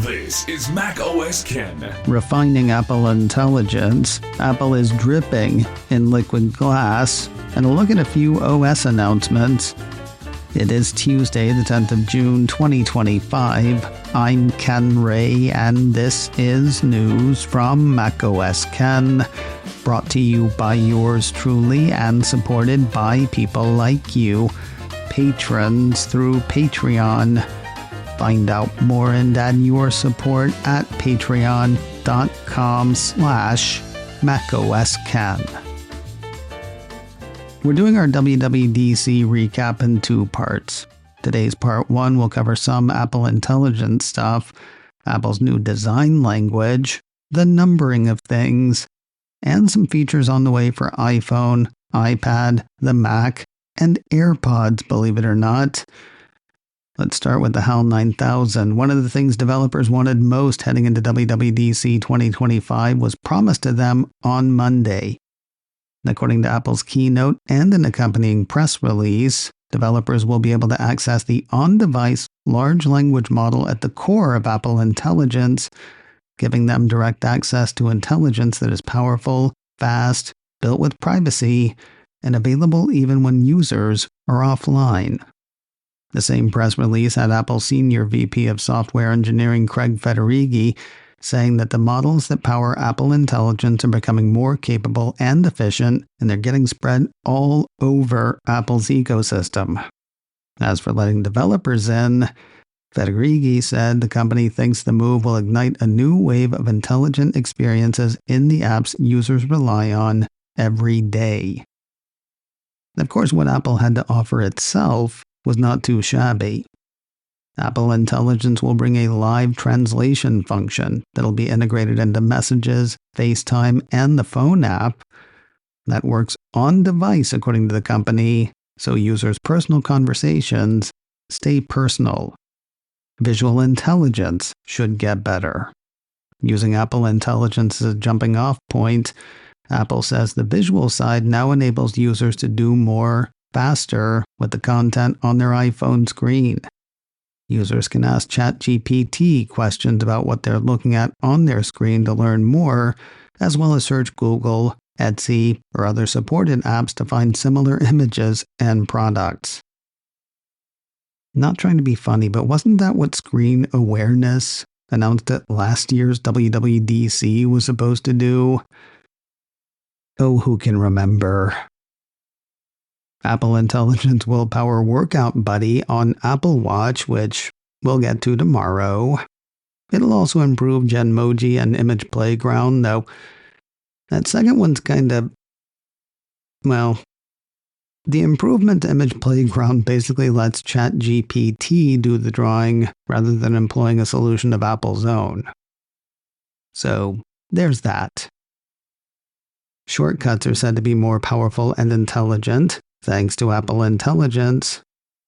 This is macOS Ken. Refining Apple intelligence, Apple is dripping in liquid glass, and a look at a few OS announcements. It is Tuesday, the 10th of June, 2025. I'm Ken Ray, and this is news from macOS Ken, brought to you by yours truly and supported by people like you, patrons through Patreon. Find out more and add your support at patreon.com/macOSCan. We're doing our WWDC recap in two parts. Today's part one will cover some Apple Intelligence stuff, Apple's new design language, the numbering of things, and some features on the way for iPhone, iPad, the Mac, and AirPods, believe it or not. Let's start with the HAL 9000. One of the things developers wanted most heading into WWDC 2025 was promised to them on Monday. According to Apple's keynote and an accompanying press release, developers will be able to access the on-device large language model at the core of Apple Intelligence, giving them direct access to intelligence that is powerful, fast, built with privacy, and available even when users are offline. The same press release had Apple's Senior VP of Software Engineering Craig Federighi saying that the models that power Apple Intelligence are becoming more capable and efficient, and they're getting spread all over Apple's ecosystem. As for letting developers in, Federighi said the company thinks the move will ignite a new wave of intelligent experiences in the apps users rely on every day. Of course, what Apple had to offer itself was not too shabby. Apple Intelligence will bring a live translation function that'll be integrated into Messages, FaceTime, and the phone app that works on device, according to the company, so users' personal conversations stay personal. Visual intelligence should get better. Using Apple Intelligence as a jumping off point, Apple says the visual side now enables users to do more faster with the content on their iPhone screen. Users can ask ChatGPT questions about what they're looking at on their screen to learn more, as well as search Google, Etsy, or other supported apps to find similar images and products. Not trying to be funny, but wasn't that what screen awareness announced at last year's WWDC was supposed to do? Oh, who can remember? Apple Intelligence will power Workout Buddy on Apple Watch, which we'll get to tomorrow. It'll also improve Genmoji and Image Playground, though that second one's the improvement to Image Playground basically lets ChatGPT do the drawing rather than employing a solution of Apple's own. So there's that. Shortcuts are said to be more powerful and intelligent, thanks to Apple Intelligence,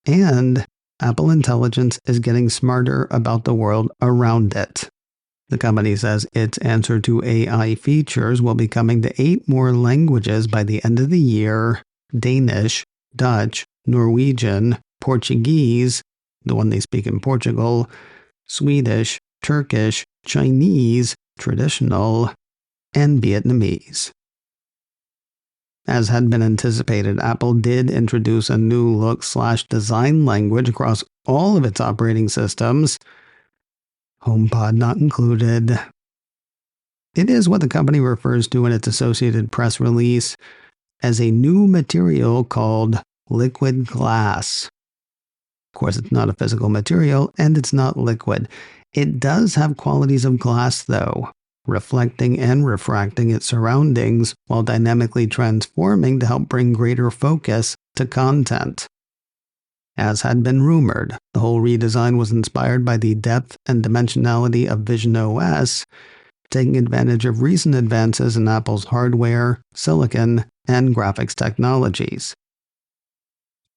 and Apple Intelligence is getting smarter about the world around it. The company says its answer to AI features will be coming to 8 more languages by the end of the year: Danish, Dutch, Norwegian, Portuguese, the one they speak in Portugal, Swedish, Turkish, Chinese, traditional, and Vietnamese. As had been anticipated, Apple did introduce a new look/design language across all of its operating systems, HomePod not included. It is what the company refers to in its associated press release as a new material called liquid glass. Of course, it's not a physical material, and it's not liquid. It does have qualities of glass, though, reflecting and refracting its surroundings while dynamically transforming to help bring greater focus to content. As had been rumored, the whole redesign was inspired by the depth and dimensionality of visionOS, taking advantage of recent advances in Apple's hardware, silicon, and graphics technologies.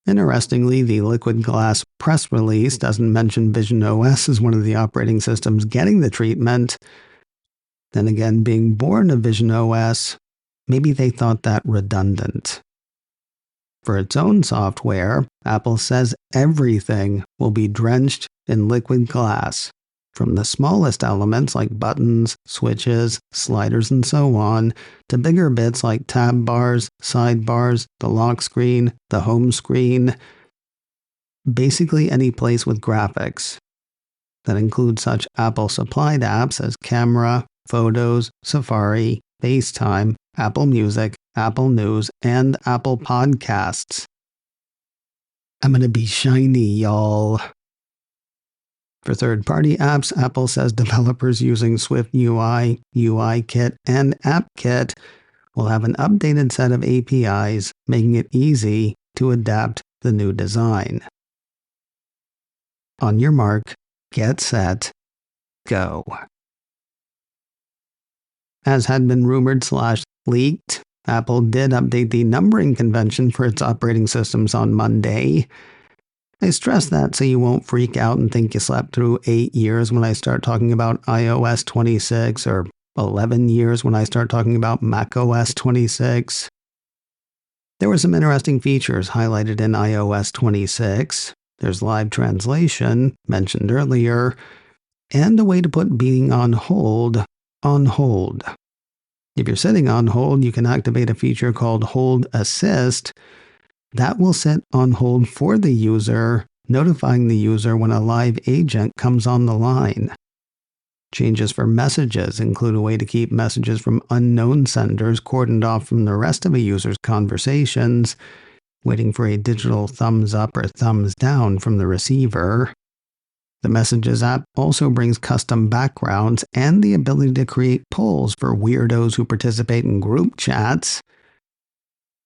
Interestingly, the liquid glass press release doesn't mention visionOS as one of the operating systems getting the treatment. Then again, being born of visionOS, maybe they thought that redundant. For its own software, Apple says everything will be drenched in liquid glass, From the smallest elements like buttons, switches, sliders, and so on, to bigger bits like tab bars, sidebars, the lock screen, the home screen, basically any place with graphics. That includes such Apple-supplied apps as Camera, Photos, Safari, FaceTime, Apple Music, Apple News, and Apple Podcasts. I'm gonna be shiny, y'all. For third-party apps, Apple says developers using Swift UI, UIKit, and AppKit will have an updated set of APIs, making it easy to adapt the new design. On your mark, get set, go. As had been rumored/leaked, Apple did update the numbering convention for its operating systems on Monday. I stress that so you won't freak out and think you slept through 8 years when I start talking about iOS 26 or 11 years when I start talking about macOS 26. There were some interesting features highlighted in iOS 26. There's live translation, mentioned earlier, and a way to put being on hold on hold. If you're sitting on hold, you can activate a feature called Hold Assist. That will sit on hold for the user, notifying the user when a live agent comes on the line. Changes for messages include a way to keep messages from unknown senders cordoned off from the rest of a user's conversations, waiting for a digital thumbs up or thumbs down from the receiver. The Messages app also brings custom backgrounds and the ability to create polls for weirdos who participate in group chats.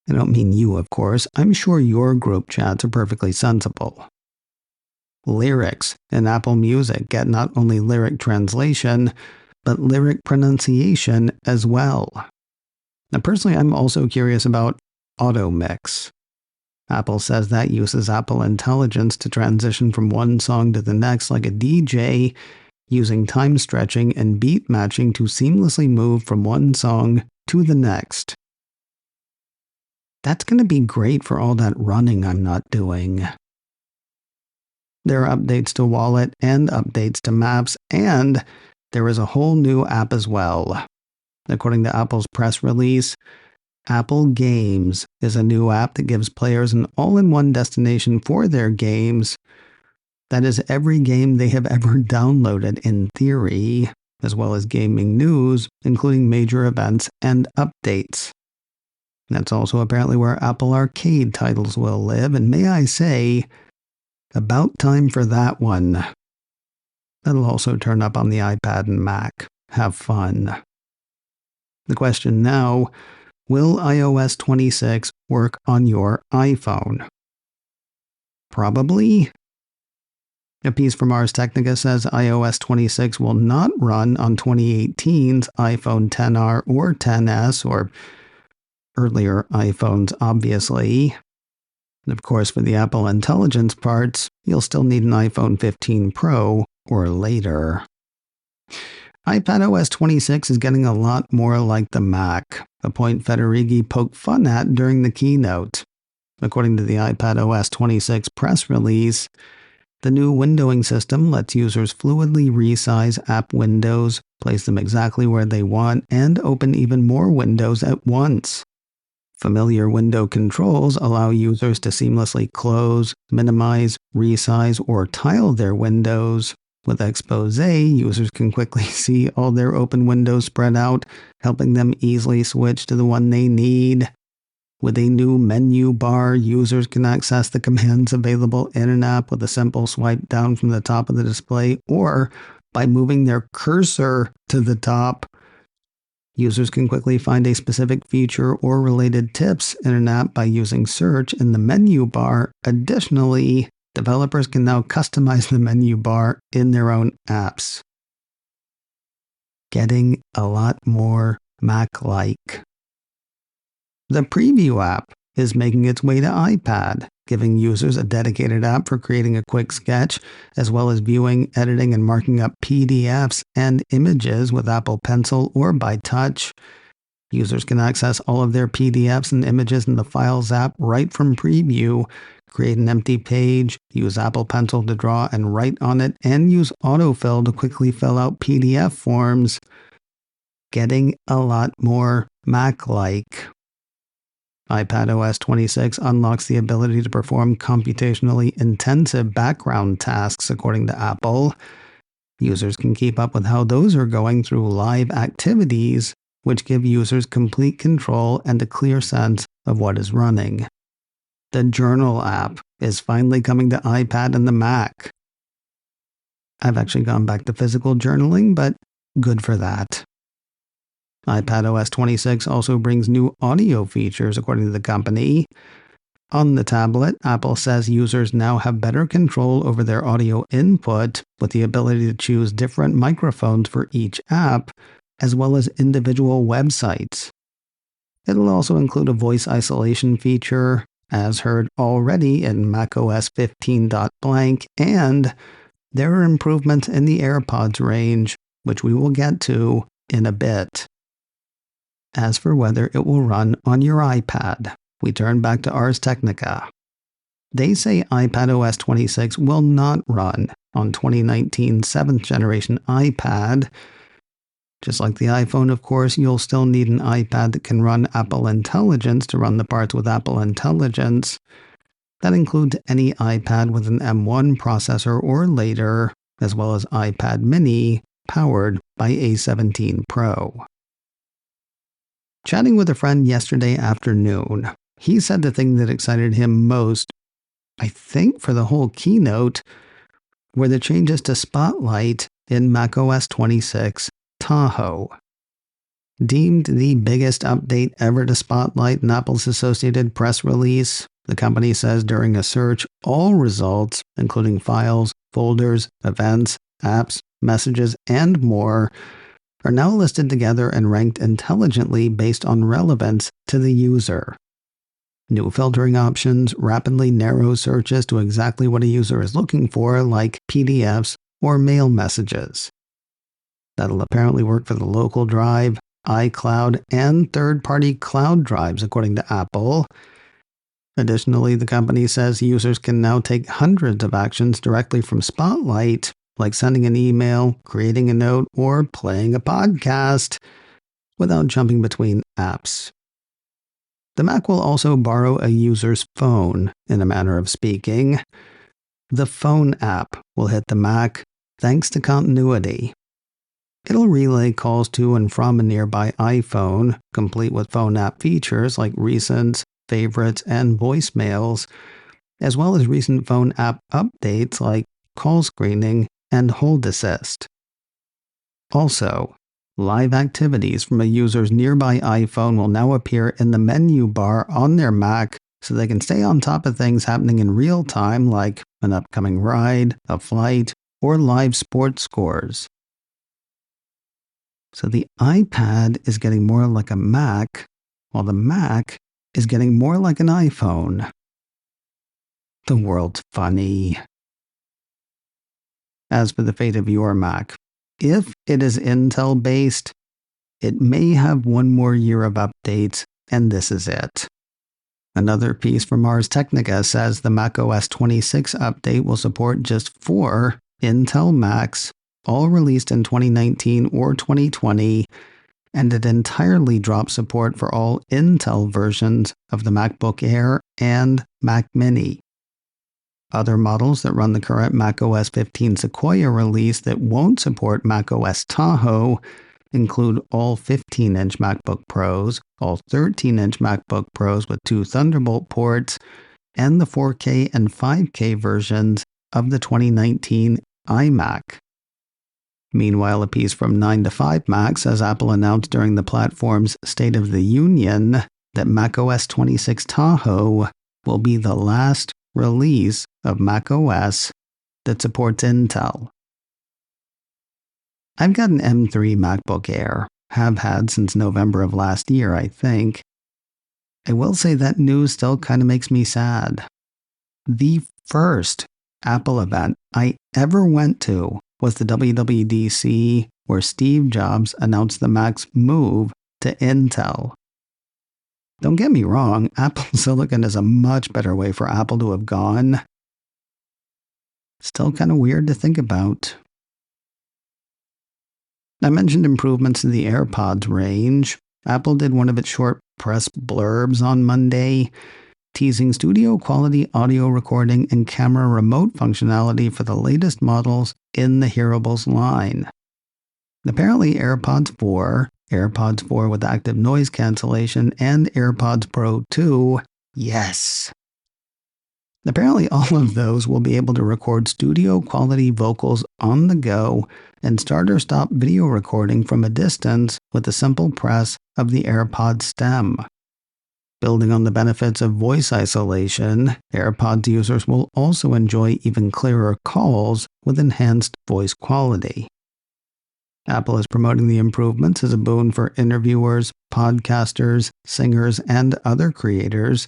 I don't mean you, of course. I'm sure your group chats are perfectly sensible. Lyrics in Apple Music get not only lyric translation, but lyric pronunciation as well. Now, personally, I'm also curious about auto mix. Apple says that uses Apple Intelligence to transition from one song to the next like a DJ, using time stretching and beat matching to seamlessly move from one song to the next. That's going to be great for all that running I'm not doing. There are updates to Wallet and updates to Maps, and there is a whole new app as well. According to Apple's press release, Apple Games is a new app that gives players an all-in-one destination for their games. That is every game they have ever downloaded in theory, as well as gaming news, including major events and updates. That's also apparently where Apple Arcade titles will live, and may I say, about time for that one. That'll also turn up on the iPad and Mac. Have fun. The question now, will iOS 26 work on your iPhone? Probably. A piece from Ars Technica says iOS 26 will not run on 2018's iPhone XR or XS, or earlier iPhones, obviously. And of course, for the Apple Intelligence parts, you'll still need an iPhone 15 Pro or later. iPadOS 26 is getting a lot more like the Mac, a point Federighi poked fun at during the keynote. According to the iPadOS 26 press release, the new windowing system lets users fluidly resize app windows, place them exactly where they want, and open even more windows at once. Familiar window controls allow users to seamlessly close, minimize, resize, or tile their windows. With Expose, users can quickly see all their open windows spread out, helping them easily switch to the one they need. With a new menu bar, users can access the commands available in an app with a simple swipe down from the top of the display, or by moving their cursor to the top. Users can quickly find a specific feature or related tips in an app by using search in the menu bar. Additionally, developers can now customize the menu bar in their own apps. Getting a lot more Mac-like. The Preview app is making its way to iPad, giving users a dedicated app for creating a quick sketch, as well as viewing, editing, and marking up PDFs and images with Apple Pencil or by touch. Users can access all of their PDFs and images in the Files app right from Preview, create an empty page, use Apple Pencil to draw and write on it, and use autofill to quickly fill out PDF forms. Getting a lot more Mac-like. iPadOS 26 unlocks the ability to perform computationally intensive background tasks, according to Apple. Users can keep up with how those are going through live activities, which give users complete control and a clear sense of what is running. The Journal app is finally coming to iPad and the Mac. I've actually gone back to physical journaling, but good for that. iPadOS 26 also brings new audio features, according to the company. On the tablet, Apple says users now have better control over their audio input with the ability to choose different microphones for each app, as well as individual websites. It'll also include a voice isolation feature, as heard already in macOS 15.blank, and there are improvements in the AirPods range, which we will get to in a bit. As for whether it will run on your iPad, we turn back to Ars Technica. They say iPadOS 26 will not run on 2019 7th generation iPad. Just like the iPhone, of course, you'll still need an iPad that can run Apple Intelligence to run the parts with Apple Intelligence. That includes any iPad with an M1 processor or later, as well as iPad mini, powered by A17 Pro. Chatting with a friend yesterday afternoon, he said the thing that excited him most, I think for the whole keynote, were the changes to Spotlight in macOS 26 Tahoe. Deemed the biggest update ever to Spotlight in Apple's associated press release, the company says during a search, all results, including files, folders, events, apps, messages, and more, are now listed together and ranked intelligently based on relevance to the user. New filtering options rapidly narrow searches to exactly what a user is looking for, like PDFs or mail messages. That'll apparently work for the local drive, iCloud, and third-party cloud drives, according to Apple. Additionally, the company says users can now take hundreds of actions directly from Spotlight, like sending an email, creating a note, or playing a podcast, without jumping between apps. The Mac will also borrow a user's phone, in a manner of speaking. The Phone app will hit the Mac thanks to continuity. It'll relay calls to and from a nearby iPhone, complete with phone app features like recents, favorites, and voicemails, as well as recent phone app updates like call screening and hold assist. Also, live activities from a user's nearby iPhone will now appear in the menu bar on their Mac so they can stay on top of things happening in real time like an upcoming ride, a flight, or live sports scores. So the iPad is getting more like a Mac, while the Mac is getting more like an iPhone. The world's funny. As for the fate of your Mac, if it is Intel-based, it may have one more year of updates, and this is it. Another piece from Ars Technica says the macOS 26 update will support just 4 Intel Macs, all released in 2019 or 2020, and it entirely drops support for all Intel versions of the MacBook Air and Mac Mini. Other models that run the current macOS 15 Sequoia release that won't support macOS Tahoe include all 15-inch MacBook Pros, all 13-inch MacBook Pros with 2 Thunderbolt ports, and the 4K and 5K versions of the 2019 iMac. Meanwhile, a piece from 9 to 5 Mac says Apple announced during the platform's State of the Union that macOS 26 Tahoe will be the last release of macOS that supports Intel. I've got an M3 MacBook Air, have had since November of last year, I think. I will say that news still kind of makes me sad. The first Apple event I ever went to was the WWDC, where Steve Jobs announced the Mac's move to Intel. Don't get me wrong, Apple Silicon is a much better way for Apple to have gone. Still kind of weird to think about. I mentioned improvements to the AirPods range. Apple did one of its short press blurbs on Monday, teasing studio-quality audio recording and camera remote functionality for the latest models in the Hearables line. Apparently AirPods 4, AirPods 4 with active noise cancellation, and AirPods Pro 2, yes! Apparently all of those will be able to record studio-quality vocals on the go and start or stop video recording from a distance with a simple press of the AirPod stem. Building on the benefits of voice isolation, AirPods users will also enjoy even clearer calls with enhanced voice quality. Apple is promoting the improvements as a boon for interviewers, podcasters, singers, and other creators,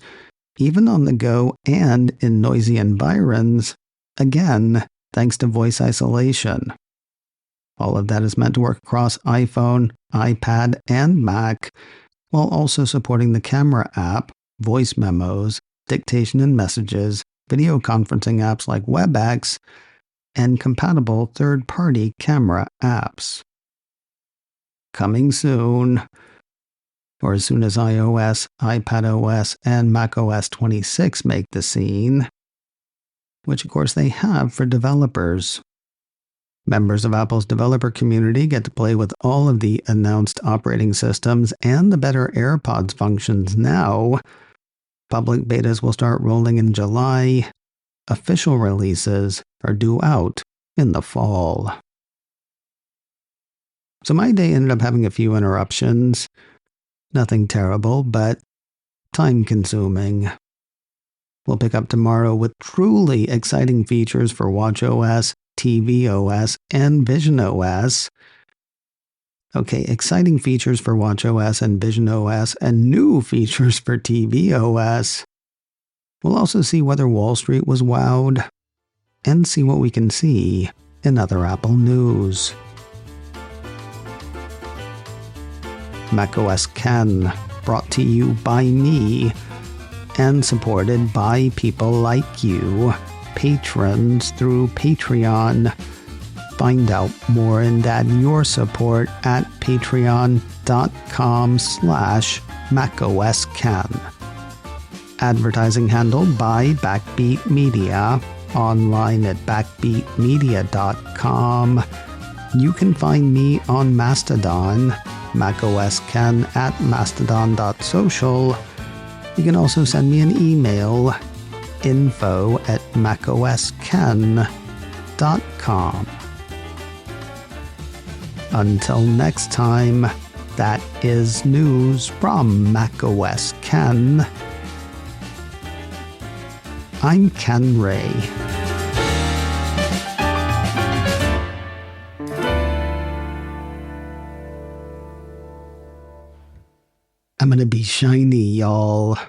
even on the go and in noisy environs, again, thanks to voice isolation. All of that is meant to work across iPhone, iPad, and Mac, while also supporting the camera app, voice memos, dictation and messages, video conferencing apps like WebEx, and compatible third-party camera apps. Coming soon, or as soon as iOS, iPadOS, and macOS 26 make the scene, which of course they have for developers. Members of Apple's developer community get to play with all of the announced operating systems and the better AirPods functions now. Public betas will start rolling in July. Official releases are due out in the fall. So my day ended up having a few interruptions. Nothing terrible, but time-consuming. We'll pick up tomorrow with truly exciting features for watchOS, tvOS, and visionOS. Okay, exciting features for watchOS and visionOS, and new features for tvOS. We'll also see whether Wall Street was wowed, and see what we can see in other Apple news. macOS Ken, brought to you by me, and supported by people like you, patrons through Patreon. Find out more and add your support at patreon.com/macOSken. Advertising handled by Backbeat Media, online at backbeatmedia.com. You can find me on Mastodon, macOSken at mastodon.social. You can also send me an email, info@macosken.com. Until next time, that is news from macOS Ken. I'm Ken Ray. I'm gonna be shiny, y'all.